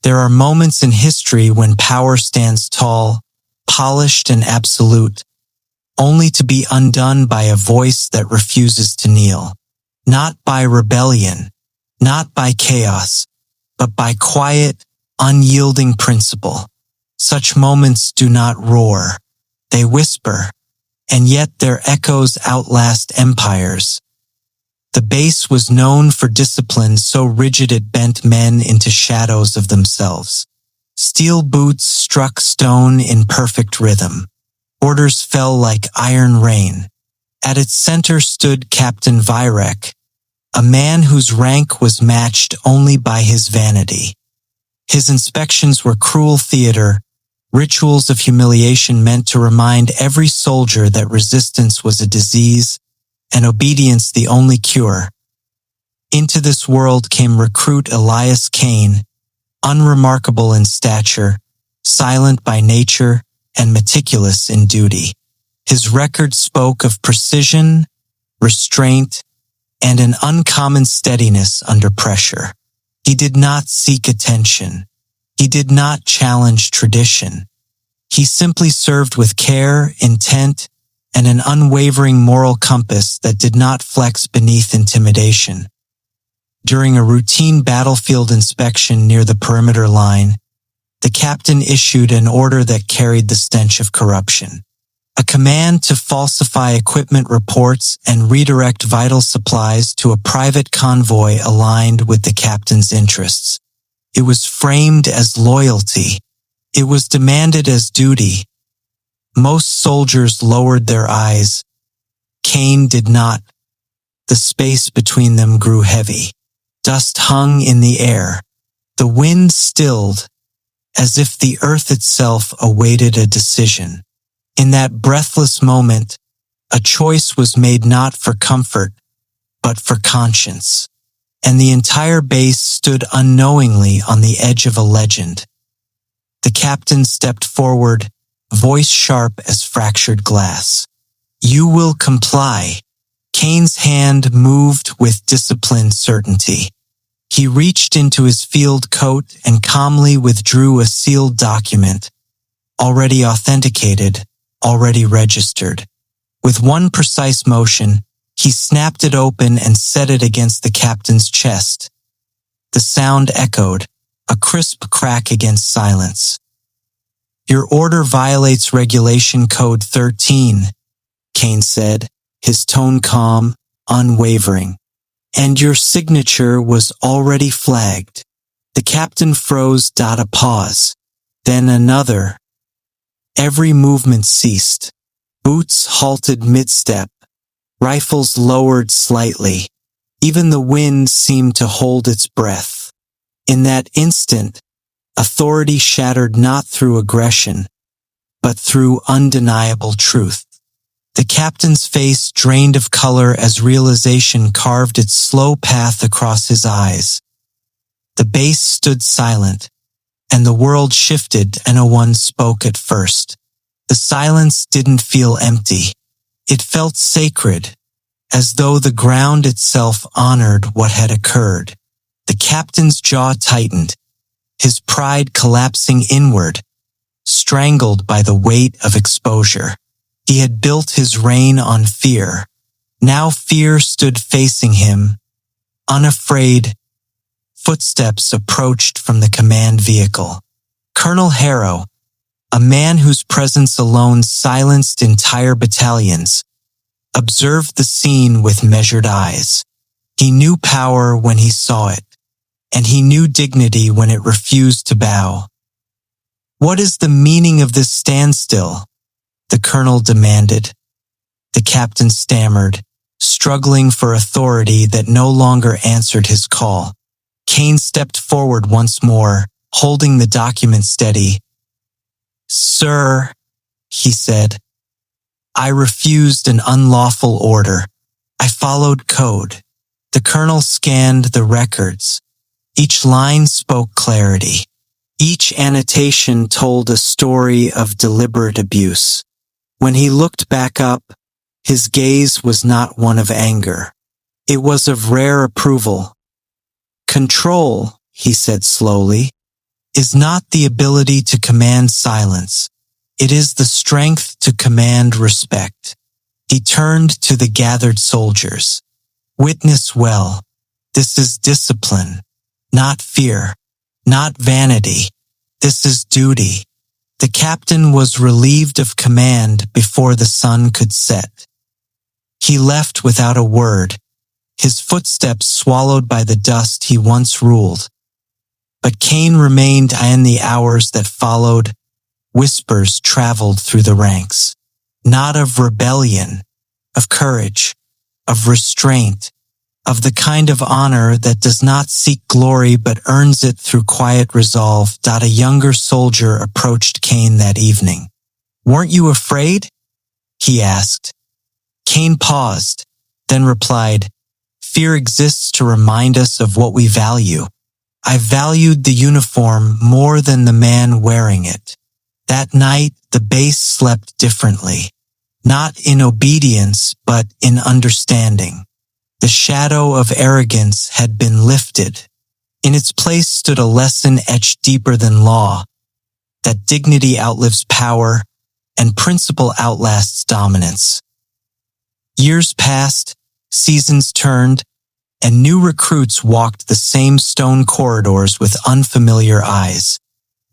There are moments in history when power stands tall, polished and absolute, only to be undone by a voice that refuses to kneel. Not by rebellion, not by chaos, but by quiet, unyielding principle. Such moments do not roar. They whisper, and yet their echoes outlast empires. The base was known for discipline so rigid it bent men into shadows of themselves. Steel boots struck stone in perfect rhythm. Orders fell like iron rain. At its center stood Captain Virek, a man whose rank was matched only by his vanity. His inspections were cruel theater, rituals of humiliation meant to remind every soldier that resistance was a disease and obedience the only cure. Into this world came recruit Elias Kane, unremarkable in stature, silent by nature, and meticulous in duty. His record spoke of precision, restraint, and an uncommon steadiness under pressure. He did not seek attention. He did not challenge tradition. He simply served with care, intent, and an unwavering moral compass that did not flex beneath intimidation. During a routine battlefield inspection near the perimeter line, the captain issued an order that carried the stench of corruption. A command to falsify equipment reports and redirect vital supplies to a private convoy aligned with the captain's interests. It was framed as loyalty. It was demanded as duty. Most soldiers lowered their eyes. Kane did not. The space between them grew heavy. Dust hung in the air. The wind stilled, as if the earth itself awaited a decision. In that breathless moment, a choice was made not for comfort, but for conscience. And the entire base stood unknowingly on the edge of a legend. The captain stepped forward, voice sharp as fractured glass. "You will comply." Kane's hand moved with disciplined certainty. He reached into his field coat and calmly withdrew a sealed document, already authenticated, already registered. With one precise motion, he snapped it open and set it against the captain's chest. The sound echoed, a crisp crack against silence. "Your order violates Regulation Code 13, Kane said, his tone calm, unwavering. "And your signature was already flagged." The captain froze. A pause. Then another. Every movement ceased. Boots halted mid-step. Rifles lowered slightly. Even the wind seemed to hold its breath. In that instant, authority shattered not through aggression, but through undeniable truth. The captain's face drained of color as realization carved its slow path across his eyes. The base stood silent, and the world shifted, and no one spoke at first. The silence didn't feel empty. It felt sacred, as though the ground itself honored what had occurred. The captain's jaw tightened, his pride collapsing inward, strangled by the weight of exposure. He had built his reign on fear. Now fear stood facing him, unafraid. Footsteps approached from the command vehicle. Colonel Harrow, a man whose presence alone silenced entire battalions, observed the scene with measured eyes. He knew power when he saw it, and he knew dignity when it refused to bow. "What is the meaning of this standstill?" the colonel demanded. The captain stammered, struggling for authority that no longer answered his call. Kane stepped forward once more, holding the document steady. "Sir," he said, "I refused an unlawful order. I followed code." The colonel scanned the records. Each line spoke clarity. Each annotation told a story of deliberate abuse. When he looked back up, his gaze was not one of anger. It was of rare approval. "Control," he said slowly. is not the ability to command silence. It is the strength to command respect. He turned to the gathered soldiers. Witness well. This is discipline, not fear, not vanity. This is duty. The captain was relieved of command before the sun could set. He left without a word, his footsteps swallowed by the dust he once ruled. But Cain remained, and in the hours that followed, whispers traveled through the ranks, not of rebellion, of courage, of restraint, of the kind of honor that does not seek glory but earns it through quiet resolve. A younger soldier approached Cain that evening. "Weren't you afraid?" he asked. Cain paused, then replied, "Fear exists to remind us of what we value. I valued the uniform more than the man wearing it." That night, the base slept differently, not in obedience, but in understanding. The shadow of arrogance had been lifted. In its place stood a lesson etched deeper than law, that dignity outlives power and principle outlasts dominance. Years passed, seasons turned, and new recruits walked the same stone corridors with unfamiliar eyes.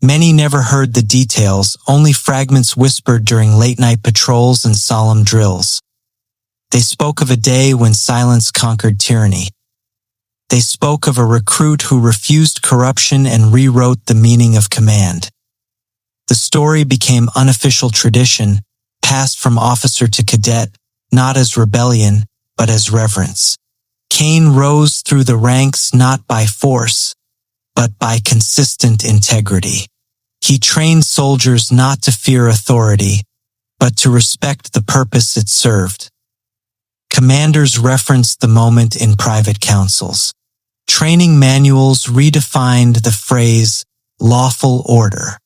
Many never heard the details, only fragments whispered during late-night patrols and solemn drills. They spoke of a day when silence conquered tyranny. They spoke of a recruit who refused corruption and rewrote the meaning of command. The story became unofficial tradition, passed from officer to cadet, not as rebellion, but as reverence. Cain rose through the ranks not by force, but by consistent integrity. He trained soldiers not to fear authority, but to respect the purpose it served. Commanders referenced the moment in private councils. Training manuals redefined the phrase lawful order.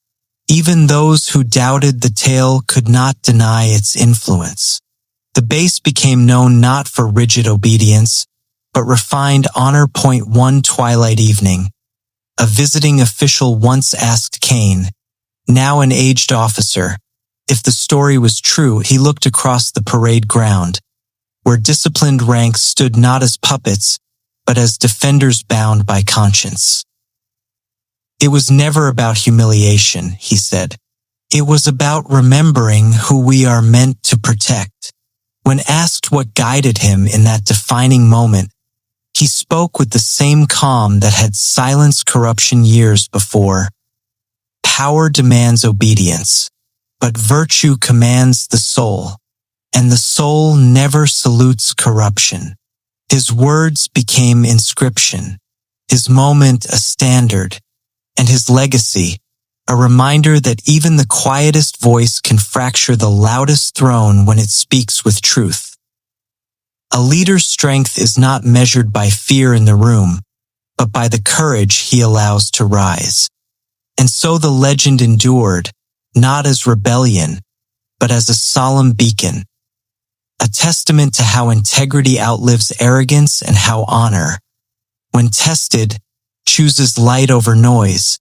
Even those who doubted the tale could not deny its influence. The base became known not for rigid obedience, but refined honor. One twilight evening, a visiting official once asked Cain, now an aged officer, if the story was true. He looked across the parade ground, where disciplined ranks stood not as puppets, but as defenders bound by conscience. "It was never about humiliation," he said. "It was about remembering who we are meant to protect." When asked what guided him in that defining moment, he spoke with the same calm that had silenced corruption years before. "Power demands obedience, but virtue commands the soul, and the soul never salutes corruption." His words became inscription, his moment a standard, and his legacy a reminder that even the quietest voice can fracture the loudest throne when it speaks with truth. A leader's strength is not measured by fear in the room, but by the courage he allows to rise. And so the legend endured, not as rebellion, but as a solemn beacon, a testament to how integrity outlives arrogance and how honor, when tested, chooses light over noise.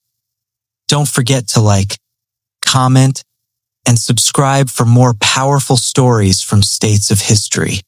Don't forget to like, comment, and subscribe for more powerful stories from states of history.